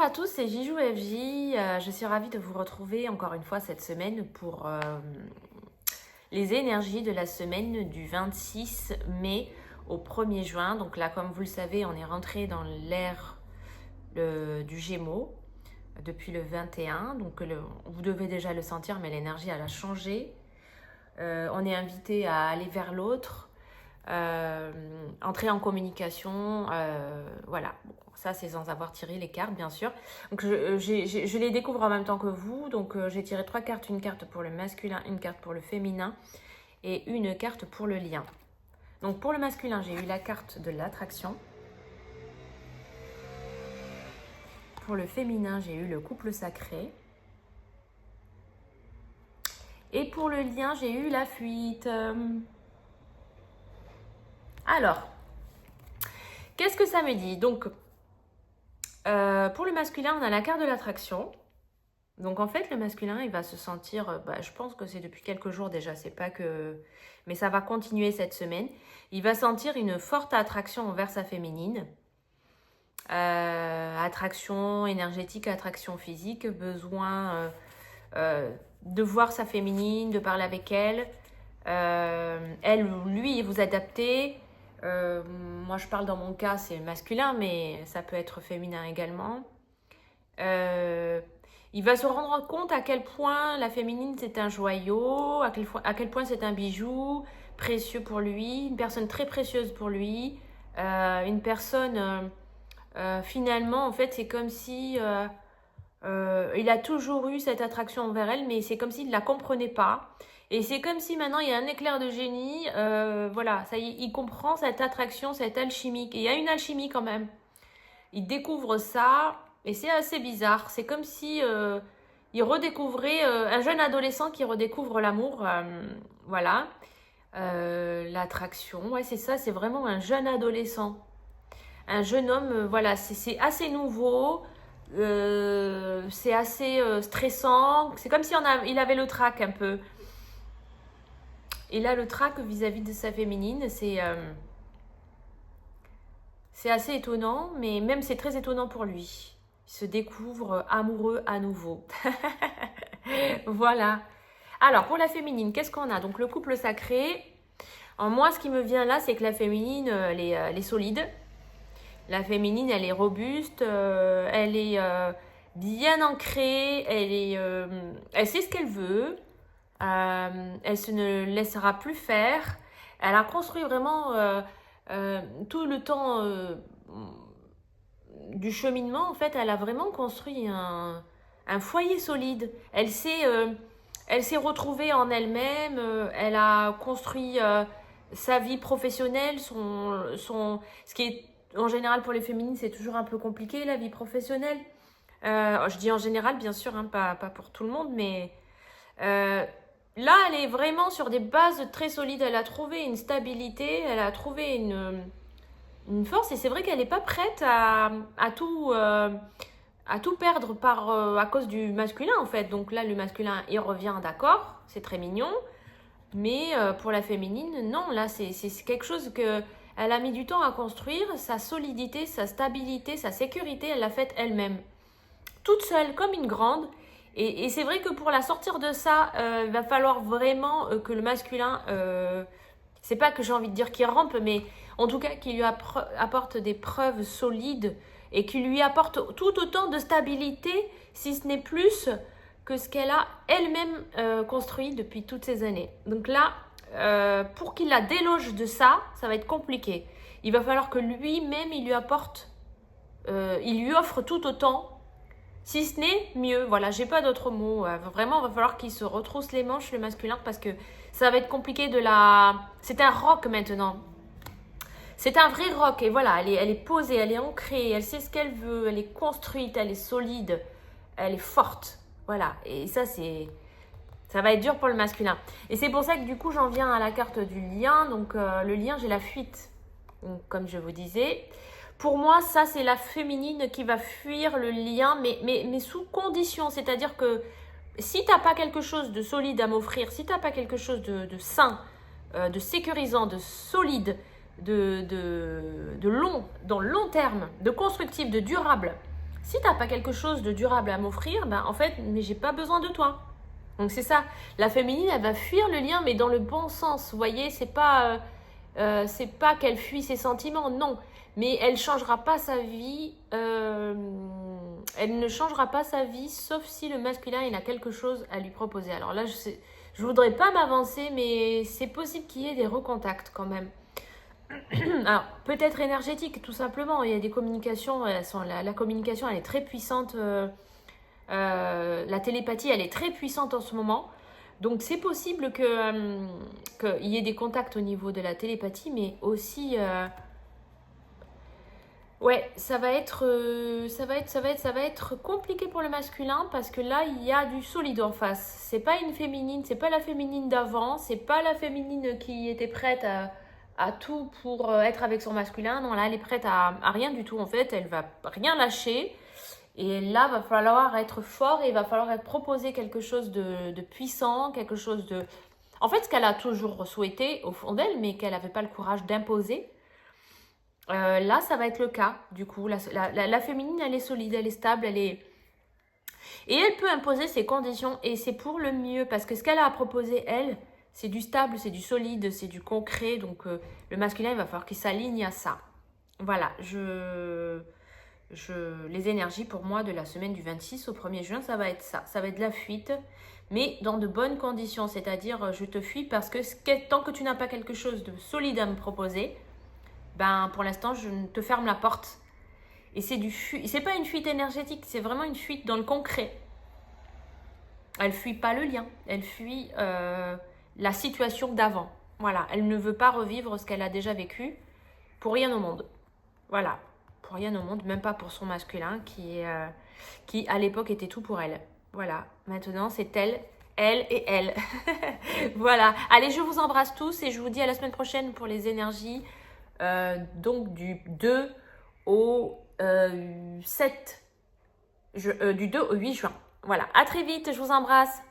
Bonjour à tous, c'est Jijou FJ. Je suis ravie de vous retrouver encore une fois cette semaine pour les énergies de la semaine du 26 mai au 1er juin. Donc là, comme vous le savez, on est rentré dans l'ère du Gémeaux depuis le 21. Donc vous devez déjà le sentir, mais l'énergie, elle a changé. On est invité à aller vers l'autre. Entrer en communication, voilà. Bon, ça, c'est sans avoir tiré les cartes, bien sûr. Donc, je les découvre en même temps que vous. Donc, j'ai tiré 3 cartes. Une carte pour le masculin, une carte pour le féminin et une carte pour le lien. Donc, pour le masculin, j'ai eu la carte de l'attraction. Pour le féminin, j'ai eu le couple sacré. Et pour le lien, j'ai eu la fuite. Alors, qu'est-ce que ça me dit? Donc, pour le masculin, on a la carte de l'attraction. Donc, en fait, le masculin, il va se sentir, je pense que c'est depuis quelques jours déjà, c'est pas que... Mais ça va continuer cette semaine. Il va sentir une forte attraction envers sa féminine. Attraction énergétique, attraction physique, besoin de voir sa féminine, de parler avec elle. Elle ou lui, vous adaptez. Moi, je parle dans mon cas, c'est masculin, mais ça peut être féminin également. Il va se rendre compte à quel point la féminine, c'est un joyau, à quel point c'est un bijou précieux pour lui, une personne très précieuse pour lui, une personne, finalement, en fait, c'est comme si il a toujours eu cette attraction envers elle, mais c'est comme s'il ne la comprenait pas. Et c'est comme si maintenant il y a un éclair de génie, voilà, ça y est, il comprend cette attraction, cette alchimie. Et il y a une alchimie quand même. Il découvre ça, et c'est assez bizarre. C'est comme si il redécouvrait un jeune adolescent qui redécouvre l'amour, voilà. L'attraction, ouais, c'est ça, c'est vraiment un jeune adolescent. Un jeune homme, voilà, c'est assez nouveau, c'est assez stressant. C'est comme si il avait le trac un peu. Et là, le trac vis-à-vis de sa féminine, c'est assez étonnant, mais même c'est très étonnant pour lui. Il se découvre amoureux à nouveau. Voilà. Alors, pour la féminine, qu'est-ce qu'on a? Donc, le couple sacré. En moi, ce qui me vient là, c'est que la féminine, elle est solide. La féminine, elle est robuste, elle est bien ancrée, elle sait ce qu'elle veut. Elle se ne laissera plus faire. Elle a construit vraiment tout le temps du cheminement. En fait, elle a vraiment construit un foyer solide. Elle s'est retrouvée en elle-même. Elle a construit sa vie professionnelle. Ce qui est en général pour les féminines, c'est toujours un peu compliqué, la vie professionnelle. Je dis en général, bien sûr, hein, pas pour tout le monde, mais... là, elle est vraiment sur des bases très solides. Elle a trouvé une stabilité, elle a trouvé une force. Et c'est vrai qu'elle n'est pas prête à tout perdre à cause du masculin, en fait. Donc là, le masculin, il revient, d'accord, c'est très mignon. Mais pour la féminine, non. Là, c'est quelque chose que elle a mis du temps à construire. Sa solidité, sa stabilité, sa sécurité, elle l'a faite elle-même. Toute seule, comme une grande. Et c'est vrai que pour la sortir de ça, il va falloir vraiment que le masculin, c'est pas que j'ai envie de dire qu'il rampe, mais en tout cas qu'il lui apporte des preuves solides et qu'il lui apporte tout autant de stabilité, si ce n'est plus que ce qu'elle a elle-même construit depuis toutes ces années. Donc là, pour qu'il la déloge de ça, ça va être compliqué. Il va falloir que lui-même, il lui offre tout autant. Si ce n'est mieux, voilà, j'ai pas d'autres mots. Vraiment, il va falloir qu'il se retrousse les manches, le masculin, parce que ça va être compliqué C'est un roc maintenant. C'est un vrai roc, et voilà, elle est posée, elle est ancrée, elle sait ce qu'elle veut, elle est construite, elle est solide, elle est forte. Voilà, et ça va être dur pour le masculin. Et c'est pour ça que du coup, j'en viens à la carte du lien. Donc, le lien, j'ai la fuite, donc, comme je vous disais. Pour moi, ça, c'est la féminine qui va fuir le lien, mais sous condition. C'est-à-dire que si tu n'as pas quelque chose de solide à m'offrir, si tu n'as pas quelque chose de sain, de sécurisant, de solide, de long, dans le long terme, de constructif, de durable, Si tu n'as pas quelque chose de durable à m'offrir, ben en fait, mais j'ai pas besoin de toi. Donc c'est ça. La féminine, elle va fuir le lien, mais dans le bon sens. Vous voyez, c'est pas qu'elle fuit ses sentiments, non. Mais elle changera pas sa vie. Elle ne changera pas sa vie, sauf si le masculin il a quelque chose à lui proposer. Alors là, je voudrais pas m'avancer, mais c'est possible qu'il y ait des recontacts quand même. Alors, peut-être énergétique, tout simplement. Il y a des communications, la communication, elle est très puissante. La télépathie, elle est très puissante en ce moment. Donc, c'est possible qu'il y ait des contacts au niveau de la télépathie, mais aussi... ouais, ça va être compliqué pour le masculin parce que là, il y a du solide en face. C'est pas une féminine, c'est pas la féminine d'avant, c'est pas la féminine qui était prête à tout pour être avec son masculin. Non, là, elle est prête à rien du tout en fait. Elle va rien lâcher. Et là, va falloir être fort et il va falloir être proposer quelque chose de puissant, quelque chose de... En fait, ce qu'elle a toujours souhaité au fond d'elle, mais qu'elle n'avait pas le courage d'imposer. Là, ça va être le cas, du coup. La féminine, elle est solide, elle est stable, elle est... Et elle peut imposer ses conditions et c'est pour le mieux parce que ce qu'elle a à proposer, elle, c'est du stable, c'est du solide, c'est du concret. Donc, le masculin, il va falloir qu'il s'aligne à ça. Voilà, les énergies pour moi de la semaine du 26 au 1er juin, ça va être ça. Ça va être de la fuite, mais dans de bonnes conditions. C'est-à-dire, je te fuis parce que tant que tu n'as pas quelque chose de solide à me proposer, ben pour l'instant, je te ferme la porte. Et c'est pas une fuite énergétique, c'est vraiment une fuite dans le concret. Elle fuit pas le lien, elle fuit la situation d'avant. Voilà, elle ne veut pas revivre ce qu'elle a déjà vécu pour rien au monde. Voilà, pour rien au monde, même pas pour son masculin qui à l'époque était tout pour elle. Voilà, maintenant c'est elle et elle. Voilà, allez, je vous embrasse tous et je vous dis à la semaine prochaine pour les énergies. Donc du 2 au 7, du 2 au 8 juin. Voilà, à très vite, je vous embrasse.